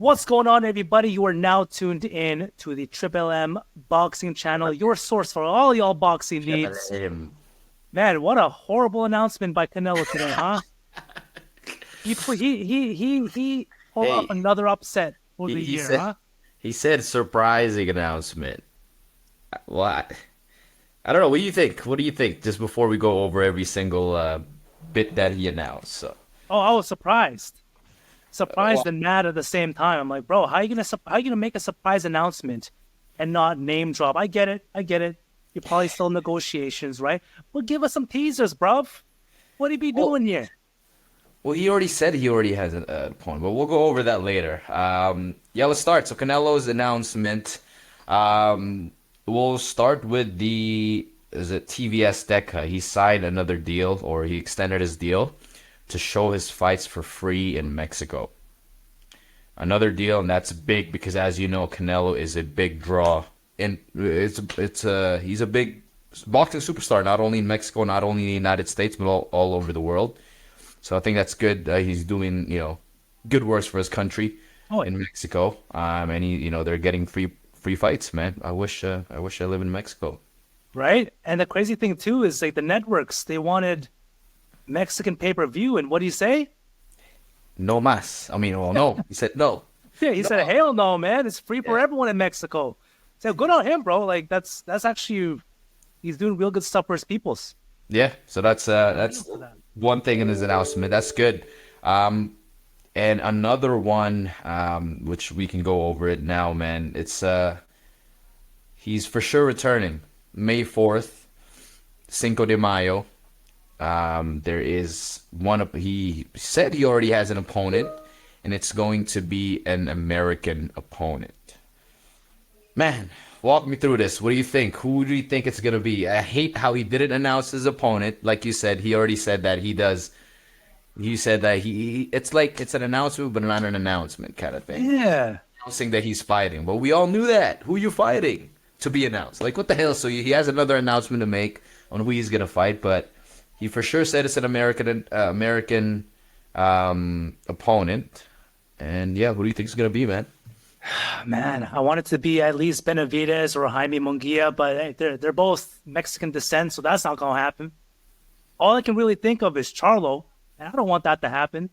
What's going on, everybody? You are now tuned in to the Triple M Boxing Channel, your source for all y'all boxing needs. Him. Man, what a horrible announcement by Canelo today, huh? He pulled off Hey, another upset for he, the he year, said huh? he said surprising announcement. What? I don't know. What do you think? What do you think? Just before we go over every single bit that he announced. Oh, I was surprised, Well, surprised and mad at the same time. I'm like, bro, how you gonna make a surprise announcement and not name drop? I get it, I get it. You're probably still in negotiations, right? But give us some teasers, bruv. What he be well, doing here? well, he already said he already has an opponent, but we'll go over that later. Yeah, let's start. So Canelo's announcement. We'll start with the is it TVS Deca. He signed another deal, or he extended his deal to show his fights for free in Mexico. Another deal, and that's big because, as you know, Canelo is a big draw, and he's a big boxing superstar, not only in Mexico, not only in the United States, but all over the world. So I think that's good. He's doing good works for his country Oh, in Mexico. And they're getting free fights, man. I wish I live in Mexico. right? And the crazy thing too is like the networks, they wanted Mexican pay-per-view, and what do you say? No más. I mean, well, no. He said no. Yeah, he No. said, "Hell no, man! It's free for Yeah. everyone in Mexico." So good on him, bro. Like that's actually he's doing real good stuff for his peoples. Yeah. So that's Kudos that's to that. one thing in his announcement. That's good. Um, and another one, which we can go over it now, man. It's he's for sure returning May 4th, Cinco de Mayo. There is he said he already has an opponent, and it's going to be an American opponent. Man, walk me through this. What do you think? Who do you think it's gonna be? I hate how he didn't announce his opponent. Like you said, he already said that he does. You said that it's like it's an announcement, but not an announcement kind of thing. Yeah, Announcing that he's fighting. But we all knew that. Who you fighting to be announced? Like, what the hell? So he has another announcement to make on who he's gonna fight, but he for sure said it's an American opponent. And yeah, who do you think it's gonna be, man? man. I want it to be at least Benavidez or Jaime Munguia, but hey, they're both Mexican descent, so that's not gonna happen. All I can really think of is Charlo, and I don't want that to happen.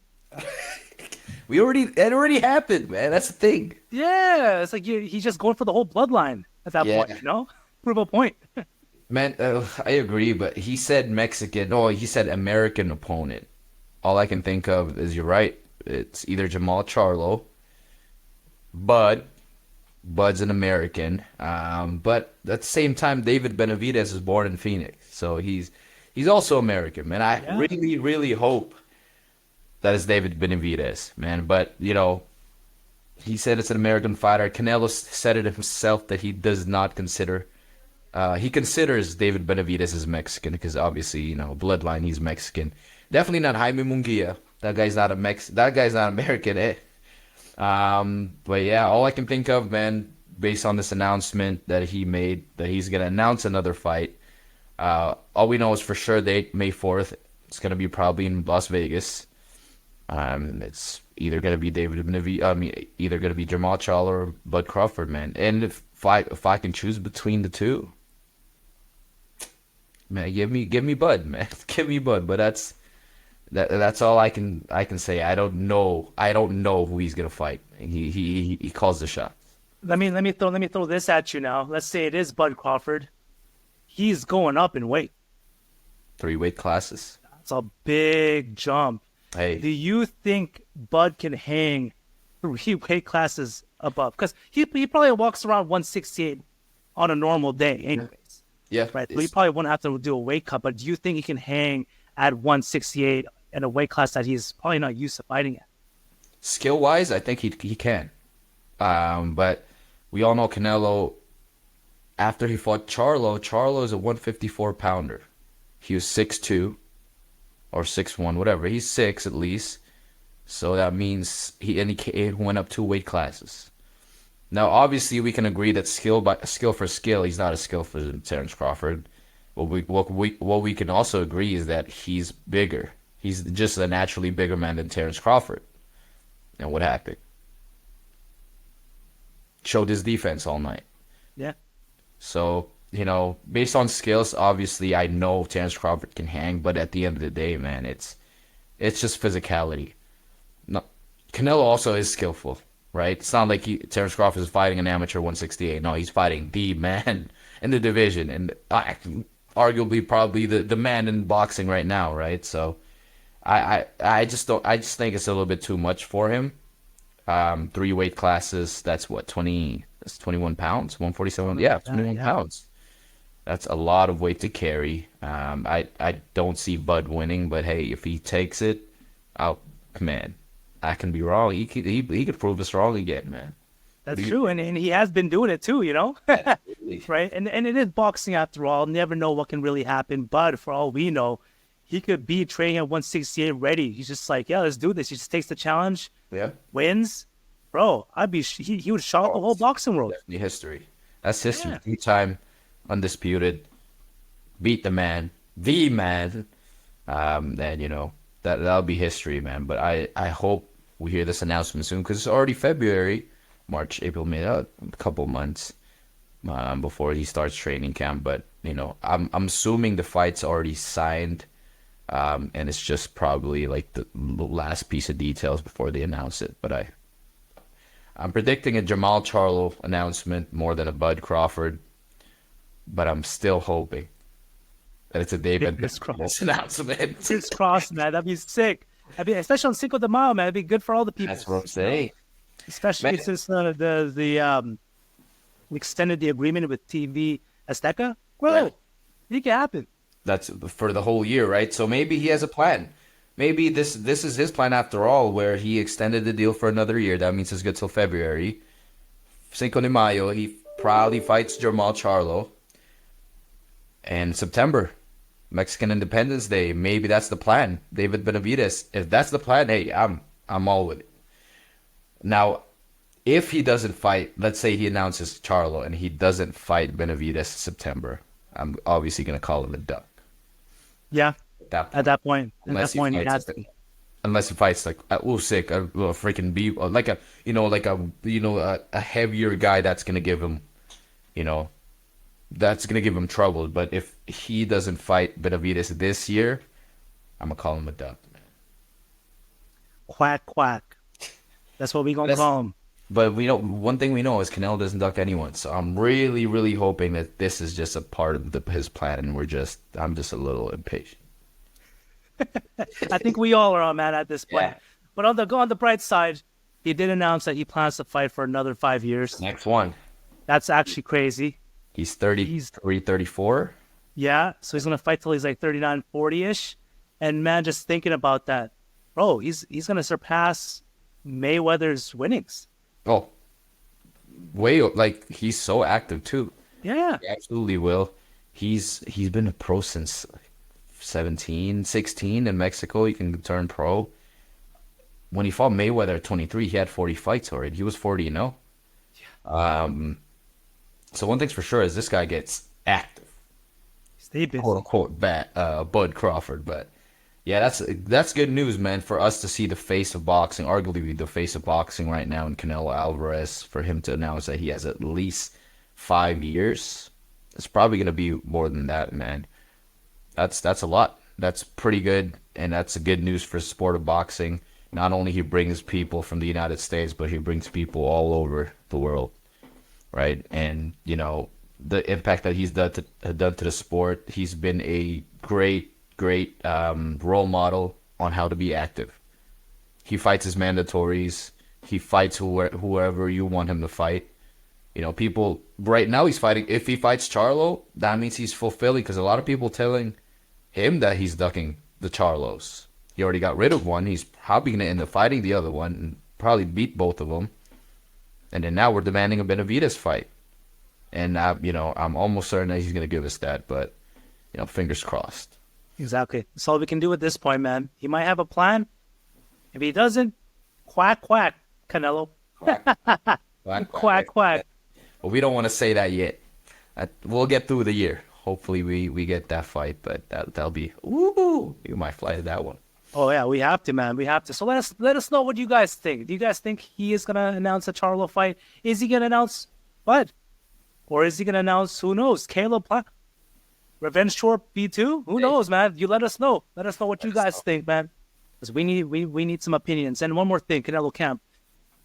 It already happened, man. That's the thing. Yeah, it's like he's just going for the whole bloodline at that point, Yeah. you know? Prove a point. Man, I agree, but he said Mexican. No, he said American opponent. All I can think of is you're right. It's either Jamal Charlo, Bud. Bud's an American. But at the same time, David Benavidez is born in Phoenix, so he's also American, man. I Yeah. really, really hope that is David Benavidez, man. But he said it's an American fighter. Canelo said it himself that he does not consider. He considers David Benavidez as Mexican because obviously, bloodline, he's Mexican. Definitely not Jaime Munguia. That guy's not a That guy's not American, eh? But yeah, all I can think of, man, based on this announcement that he made, that he's gonna announce another fight. All we know is for sure date May 4th. It's gonna be probably in Las Vegas. It's either gonna be David Benavidez. I mean, either gonna be Jamal Charlo or Bud Crawford, man. And if I can choose between the two. Man, give me Bud, man. Give me Bud. But that's all I can say. I don't know who he's gonna fight. He calls the shot. Let me throw this at you now. Let's say it is Bud Crawford. He's going up in weight. Three weight classes. That's a big jump. Do Hey, you think Bud can hang three weight classes above? Because he probably walks around 168 on a normal day, anyways. yeah. Right. So he probably won't have to do a weight cut, but do you think he can hang at 168 in a weight class that he's probably not used to fighting at? Skill wise, I think he can. But we all know Canelo. After he fought Charlo, Charlo is a 154 pounder. He was 6'2" or 6'1", whatever. He's six at least. So that means he went up two weight classes. Now, obviously, we can agree that skill for skill, he's not as skillful as Terrence Crawford. What we can also agree is that he's bigger. He's just a naturally bigger man than Terrence Crawford. And what happened? showed his defense all night. Yeah. So, based on skills, obviously I know Terrence Crawford can hang, but at the end of the day, man, it's just physicality. No, Canelo also is skillful, right? It's not like Terrence Crawford is fighting an amateur 168. No, he's fighting the man in the division, and arguably probably the man in boxing right now, right? So I just don't. I just think it's a little bit too much for him. 3 weight classes. That's what 20. That's 21 pounds. 147. Yeah, 21 Yeah. pounds. That's a lot of weight to carry. I don't see Bud winning, but hey, if he takes it, man, I can be wrong. He could prove us wrong again, man. That's true, and he has been doing it too, right? And it is boxing after all. Never know what can really happen, but for all we know, he could be training at 168 ready. He's just like, yeah, let's do this. He just takes the challenge, Yeah. wins, bro. He would shock the whole boxing world. Definitely history. That's history. Yeah. 3-time undisputed. Beat the man. And that'll be history, man. But I hope we hear this announcement soon because it's already February, March, April, May, a couple months before he starts training camp. But I'm assuming the fight's already signed, and it's just probably like the last piece of details before they announce it. But I'm predicting a Jamal Charlo announcement more than a Bud Crawford, but I'm still hoping that it's a David Fingers crossed. announcement. Fingers crossed, man. That'd be sick. Especially on Cinco de Mayo, man. It'd be good for all the people. That's what I'm saying. Especially Man. since the extended the agreement with TV Azteca. Well, Right. it can happen. That's for the whole year, right? So maybe he has a plan. Maybe this is his plan after all, where he extended the deal for another year. That means it's good till February. Cinco de Mayo, he probably fights Jamal Charlo. And September, Mexican Independence Day. Maybe that's the plan. David Benavidez. If that's the plan, hey, I'm all with it. Now, if he doesn't fight, let's say he announces Charlo and he doesn't fight Benavidez in September, I'm obviously gonna call him a duck. Yeah. That At that point, he fights has to. unless he fights like Usyk, a freaking B, or like a heavier guy that's gonna give him, trouble. But if he doesn't fight Benavidez this year, I'm gonna call him a duck, man. Quack, quack. That's what we gonna call him. But one thing we know is Canelo doesn't duck anyone. So I'm really, really hoping that this is just a part of his plan, and I'm just a little impatient. I think we all are, man, at this point. Yeah. But on the bright side, he did announce that he plans to fight for another 5 years. Next one. That's actually crazy. He's 33, 34. Yeah, so he's gonna fight till he's like 39, 40-ish. And man, just thinking about that, bro, he's gonna surpass Mayweather's winnings. Oh, he's so active too. Yeah. He absolutely will. He's been a pro since 17, 16 in Mexico. He can turn pro. When he fought Mayweather at 23, he had 40 fights already. He was 40-0. So one thing's for sure is this guy gets active, Stay busy. quote unquote, Bud Crawford. But yeah, that's good news, man, for us to see the face of boxing, arguably the face of boxing right now in Canelo Alvarez, for him to announce that he has at least 5 years. It's probably gonna be more than that, man. That's a lot. That's pretty good, and that's a good news for the sport of boxing. Not only he brings people from the United States, but he brings people all over the world, right? And the impact that he's done to the sport. He's been a great role model on how to be active. He fights his mandatories. He fights whoever you want him to fight. People right now he's fighting. If he fights Charlo, that means he's fulfilling, because a lot of people telling him that he's ducking the Charlos. He already got rid of one. He's probably going to end up fighting the other one and probably beat both of them. And then now we're demanding a Benavidez fight. And I'm almost certain that he's going to give us that, but fingers crossed. Exactly. That's all we can do at this point, man. He might have a plan. If he doesn't, quack, quack, Canelo. Quack, quack. But we don't want to say that yet. We'll get through the year. Hopefully we get that fight, but that'll be, ooh, you might fly to that one. Oh yeah, we have to, man. We have to. So let us know what you guys think. Do you guys think he is gonna announce a Charlo fight? Is he gonna announce Bud? Or is he gonna announce, who knows, Caleb Revenge Tour B2? Who knows, man? You let us know. Let us know what you guys think, man. Because we need some opinions. And one more thing, Canelo Camp.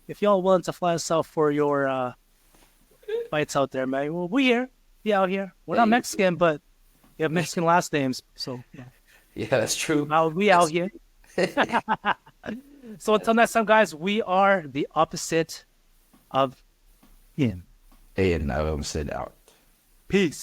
If y'all willing to fly us out for your fights out there, man, well, we here. We out here. We're not Mexican, but we have Mexican last names. So yeah. Yeah, that's true. We out here. So until next time, guys, we are the opposite of him. And I almost said out. Peace.